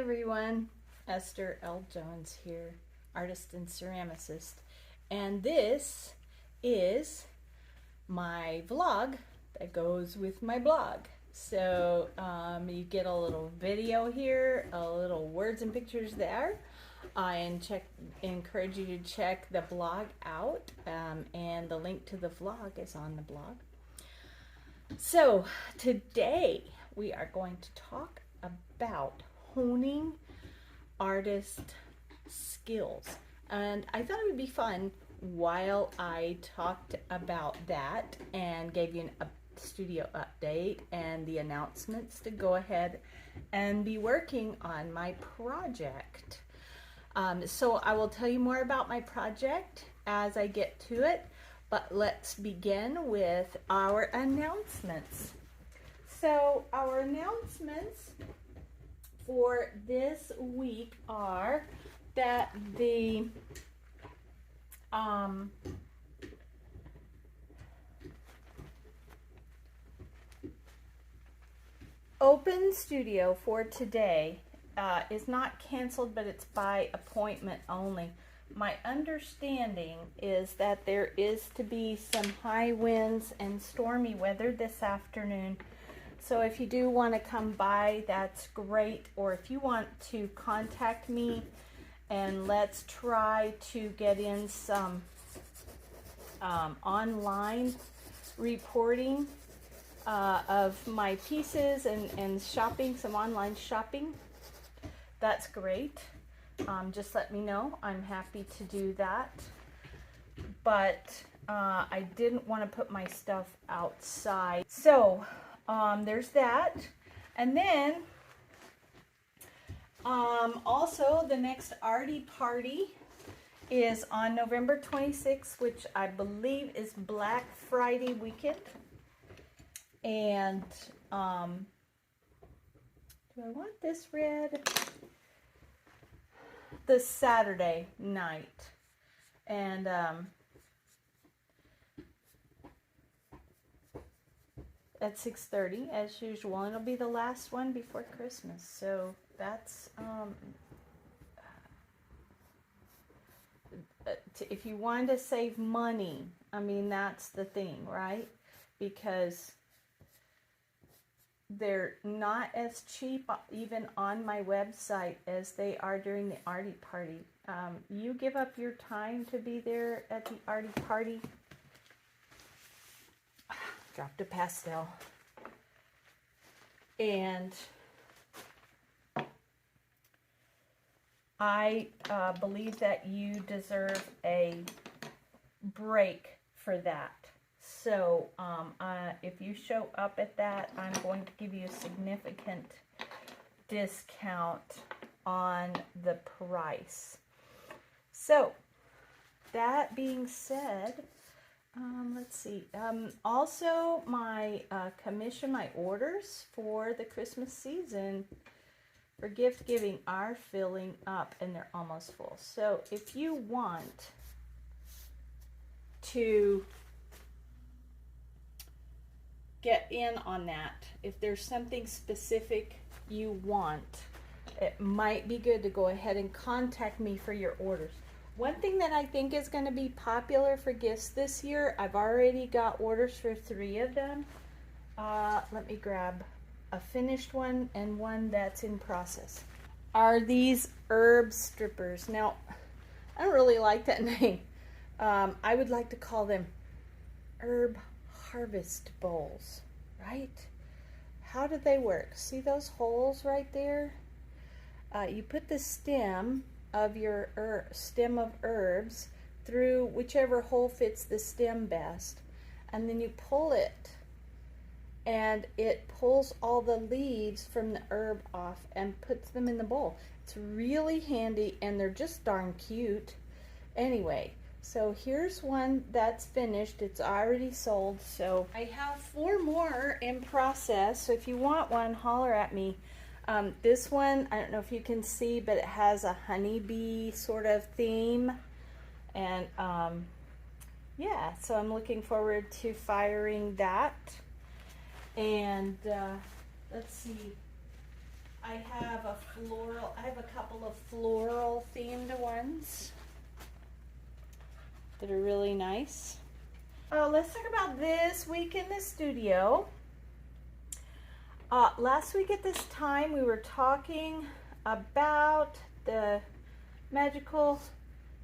everyone, Esther L. Jones here, artist and ceramicist, and this is my vlog that goes with my blog. So you get a little video here, a little words and pictures there. I encourage you to check the blog out, and the link to the vlog is on the blog. So today we are going to talk about honing artist skills, and I thought it would be fun while I talked about that and gave you a studio update and the announcements to go ahead and be working on my project. So I will tell you more about my project as I get to it, but let's begin with our announcements. So our announcements for this week are that the open studio for today is not canceled, but it's by appointment only. My understanding is that there is to be some high winds and stormy weather this afternoon. So if you do want to come by, that's great. Or if you want to contact me, and let's try to get in some online reporting of my pieces and shopping, some online shopping, that's great. Just let me know. I'm happy to do that. But I didn't want to put my stuff outside. So there's that. And then also the next Arty Party is on November 26th, which I believe is Black Friday weekend. And do I want this red? The Saturday night. And at 6:30 as usual, and it'll be the last one before Christmas. So that's if you want to save money, I mean, that's the thing, right? Because they're not as cheap even on my website as they are during the Arty Party. You give up your time to be there at the Arty Party. Dropped a pastel. And I believe that you deserve a break for that. So if you show up at that, I'm going to give you a significant discount on the price. So that being said, let's see. Also, my commission, my orders for the Christmas season for gift giving are filling up, and they're almost full. So if you want to get in on that, if there's something specific you want, it might be good to go ahead and contact me for your orders. One thing that I think is going to be popular for gifts this year, I've already got orders for 3 of them. Let me grab a finished one and one that's in process. Are these herb strippers. Now, I don't really like that name. I would like to call them herb harvest bowls, right? How do they work? See those holes right there? You put the stem of your stem of herbs through whichever hole fits the stem best, and then you pull it, and it pulls all the leaves from the herb off and puts them in the bowl. It's really handy, and they're just darn cute. Anyway, so here's one that's finished. It's already sold. So I have 4 more in process. So if you want one, holler at me. This one, I don't know if you can see, but it has a honeybee sort of theme. And yeah, so I'm looking forward to firing that. And let's see. I have a couple of floral themed ones that are really nice. Let's talk about this week in the studio. Last week at this time, we were talking about the magical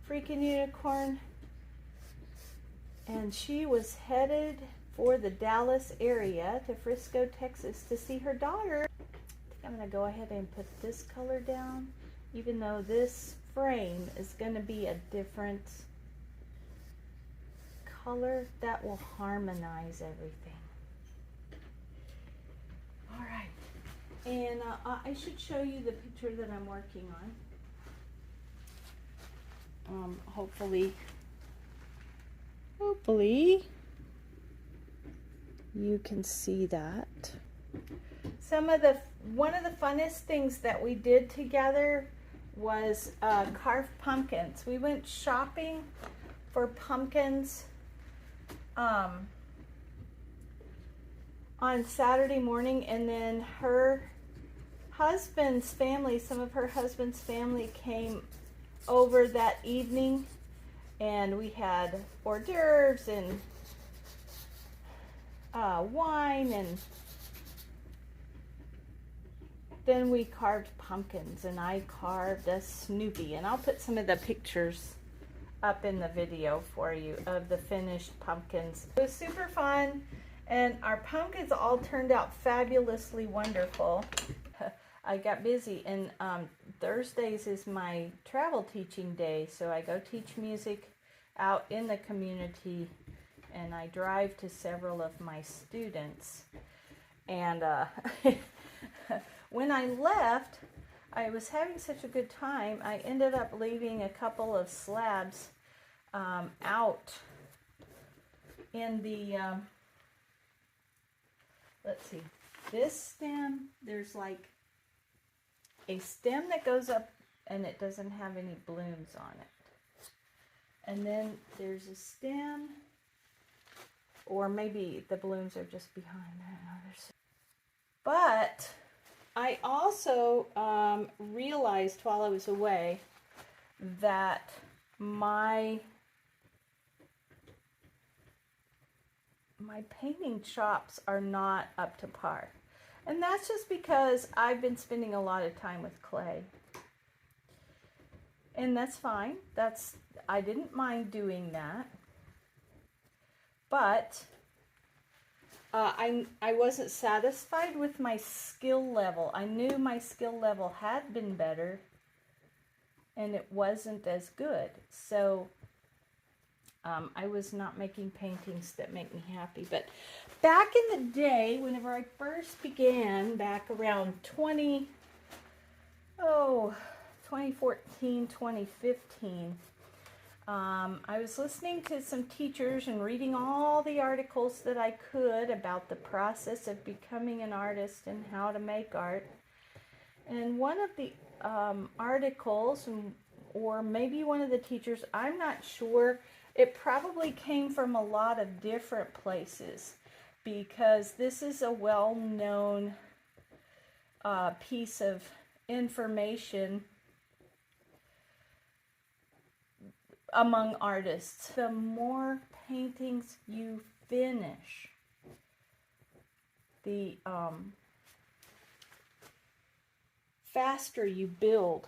freaking unicorn, and she was headed for the Dallas area to Frisco, Texas to see her daughter. I think I'm going to go ahead and put this color down, even though this frame is going to be a different color. That will harmonize everything. All right, and I should show you the picture that I'm working on. Hopefully you can see that. One of the funnest things that we did together was carve pumpkins. We went shopping for pumpkins on Saturday morning, and then her husband's family, some of her husband's family came over that evening, and we had hors d'oeuvres and wine, and then we carved pumpkins, and I carved a Snoopy, and I'll put some of the pictures up in the video for you of the finished pumpkins. It was super fun, and our pumpkins all turned out fabulously wonderful. I got busy, and Thursdays is my travel teaching day, so I go teach music out in the community, and I drive to several of my students. And when I left, I was having such a good time, I ended up leaving a couple of slabs out in the, let's see, this stem, there's like a stem that goes up and it doesn't have any blooms on it. And then there's a stem, or maybe the blooms are just behind. I don't know. But I also realized while I was away that my painting chops are not up to par. And that's just because I've been spending a lot of time with clay. And that's fine. I didn't mind doing that. But I wasn't satisfied with my skill level. I knew my skill level had been better, and it wasn't as good. So I was not making paintings that make me happy. But back in the day, whenever I first began, back around 2014, 2015, I was listening to some teachers and reading all the articles that I could about the process of becoming an artist and how to make art. And one of the articles, or maybe one of the teachers, I'm not sure, it probably came from a lot of different places, because this is a well-known piece of information among artists. The more paintings you finish, the faster you build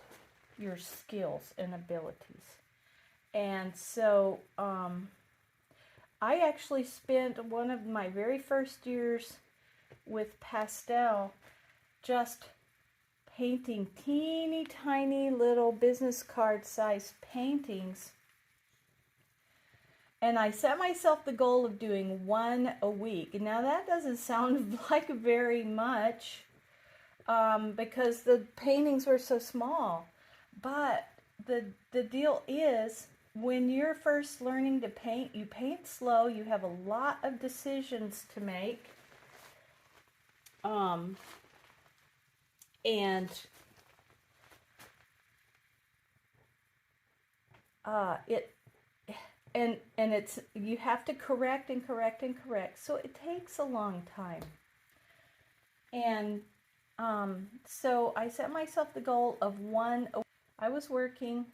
your skills and abilities. And so I actually spent one of my very first years with pastel just painting teeny tiny little business card size paintings. And I set myself the goal of doing one a week. Now that doesn't sound like very much because the paintings were so small. But the deal is, when you're first learning to paint, you paint slow, you have a lot of decisions to make. And it's, you have to correct and correct and correct, so it takes a long time. And So I set myself the goal of one. I was working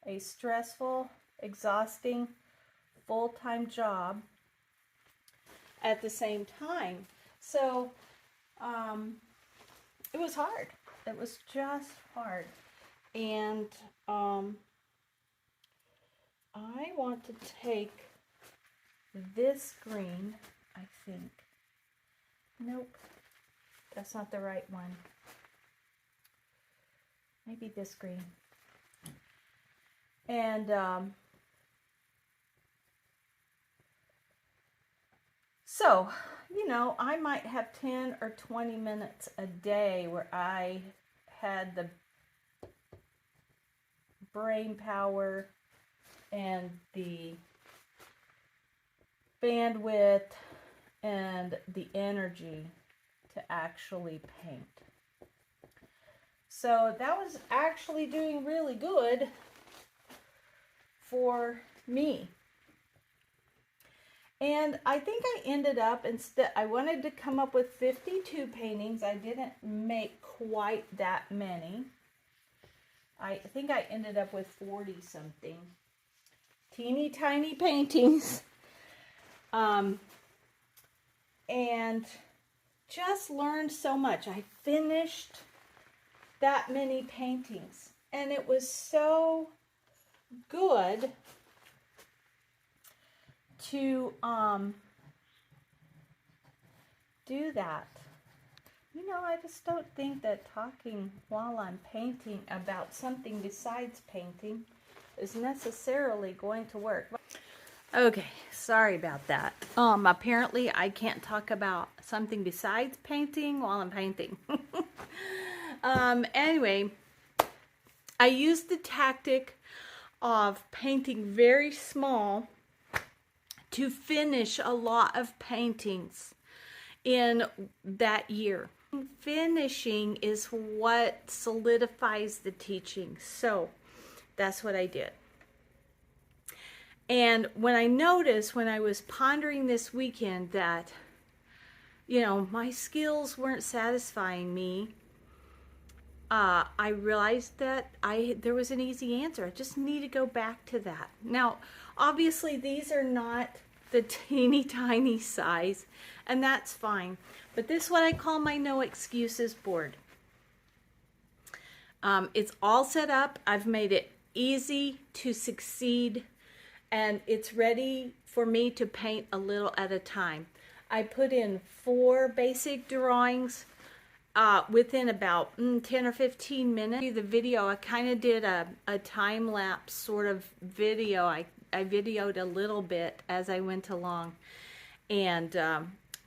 a stressful, exhausting, full-time job at the same time. So it was hard. It was just hard. And I want to take this green, I think. Nope, that's not the right one. Maybe this green. And so, you know, I might have 10 or 20 minutes a day where I had the brain power and the bandwidth and the energy to actually paint. So that was actually doing really good for me. And I think I ended up, instead, I wanted to come up with 52 paintings. I didn't make quite that many. I think I ended up with 40 something. Teeny tiny paintings. And just learned so much. I finished that many paintings. And it was so good to do that. You know, I just don't think that talking while I'm painting about something besides painting is necessarily going to work. Okay, sorry about that. Apparently I can't talk about something besides painting while I'm painting. Anyway, I used the tactic of painting very small to finish a lot of paintings in that year. Finishing is what solidifies the teaching. So that's what I did. And when I noticed, when I was pondering this weekend that, you know, my skills weren't satisfying me, I realized that there was an easy answer. I just need to go back to that. Now, obviously, these are not the teeny tiny size, and that's fine. But this is what I call my no excuses board. It's all set up. I've made it easy to succeed, and it's ready for me to paint a little at a time. I put in 4 basic drawings within about 10 or 15 minutes. The video, I kind of did a time-lapse sort of video. I videoed a little bit as I went along, and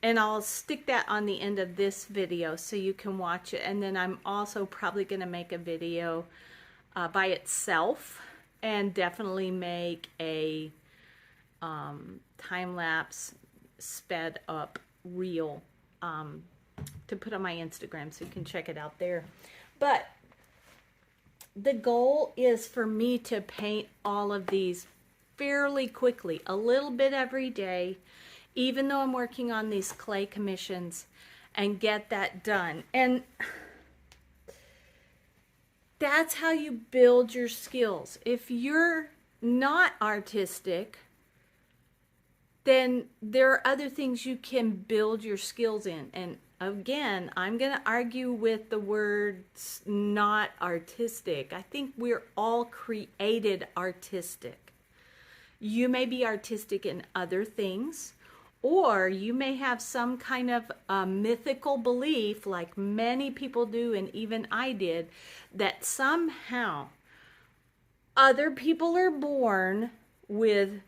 I'll stick that on the end of this video so you can watch it. And then I'm also probably going to make a video by itself, and definitely make a time-lapse sped up reel to put on my Instagram, so you can check it out there. But the goal is for me to paint all of these fairly quickly, a little bit every day, even though I'm working on these clay commissions, and get that done. And that's how you build your skills. If you're not artistic, then there are other things you can build your skills in. And again, I'm going to argue with the words not artistic. I think we're all created artistic. You may be artistic in other things, or you may have some kind of mythical belief, like many people do, and even I did, that somehow other people are born with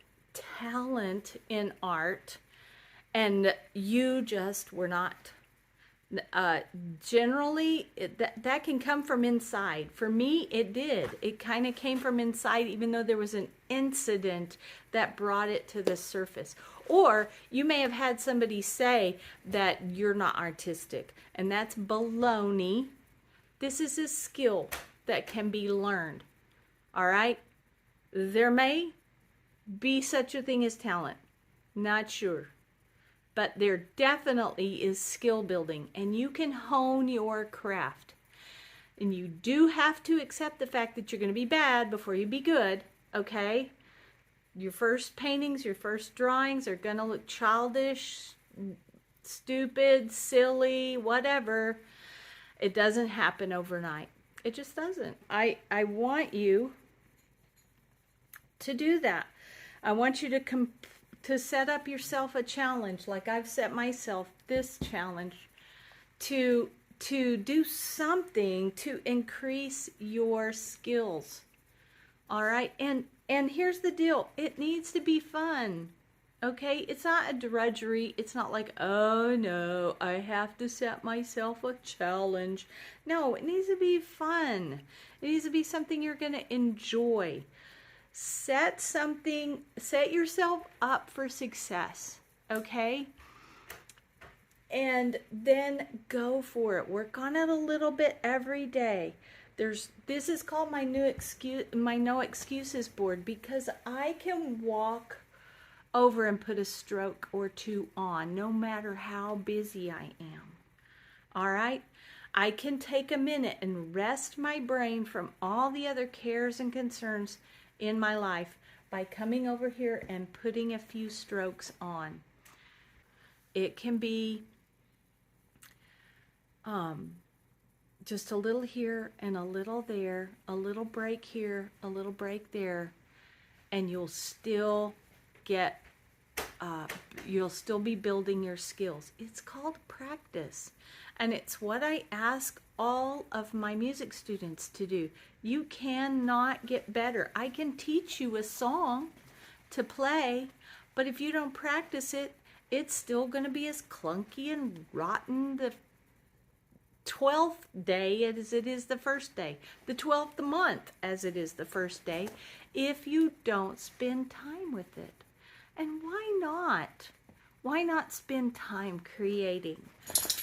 talent in art and you just were not. Generally, that can come from inside. For me, it did. It kind of came from inside, even though there was an incident that brought it to the surface. Or you may have had somebody say that you're not artistic, and that's baloney. This is a skill that can be learned. All right? There may be such a thing as talent. Not sure. but there definitely is skill building, and you can hone your craft. And you do have to accept the fact that you're going to be bad before you be good, okay? Your first paintings, your first drawings are going to look childish, stupid, silly, whatever. It doesn't happen overnight. It just doesn't. I want you to do that. I want you to set up yourself a challenge, like I've set myself this challenge, to do something to increase your skills. All right? And here's the deal. It needs to be fun. Okay? It's not a drudgery. It's not like, oh no, I have to set myself a challenge. No, it needs to be fun. It needs to be something you're going to enjoy. Set yourself up for success. Okay? And then go for it. Work on it a little bit every day. This is called my no excuses board, because I can walk over and put a stroke or two on no matter how busy I am. All right? I can take a minute and rest my brain from all the other cares and concerns in my life by coming over here and putting a few strokes on. It can be just a little here and a little there, a little break here, a little break there, and you'll still be building your skills. It's called practice, and it's what I ask all of my music students to do. You cannot get better. I can teach you a song to play, but if you don't practice it, it's still going to be as clunky and rotten the 12th day as it is the first day, the 12th month as it is the first day, if you don't spend time with it. And why not? Why not spend time creating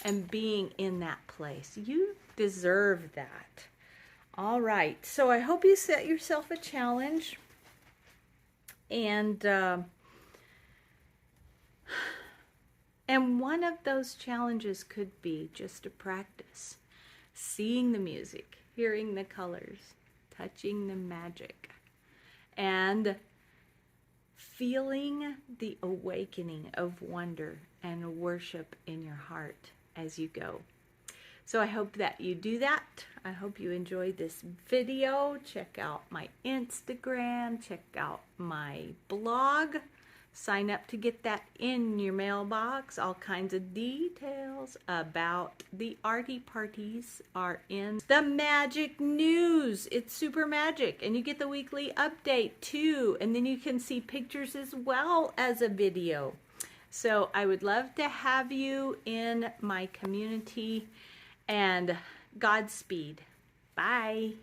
and being in that place? You deserve that. All right. So I hope you set yourself a challenge, and one of those challenges could be just to practice seeing the music, hearing the colors, touching the magic, and feeling the awakening of wonder and worship in your heart as you go. So I hope that you do that. I hope you enjoyed this video. Check out my Instagram, check out my blog. Sign up to get that in your mailbox. All kinds of details about the arty parties are in the Magic News. It's super magic, and you get the weekly update too, and then you can see pictures as well as a video. So I would love to have you in my community, and Godspeed. Bye.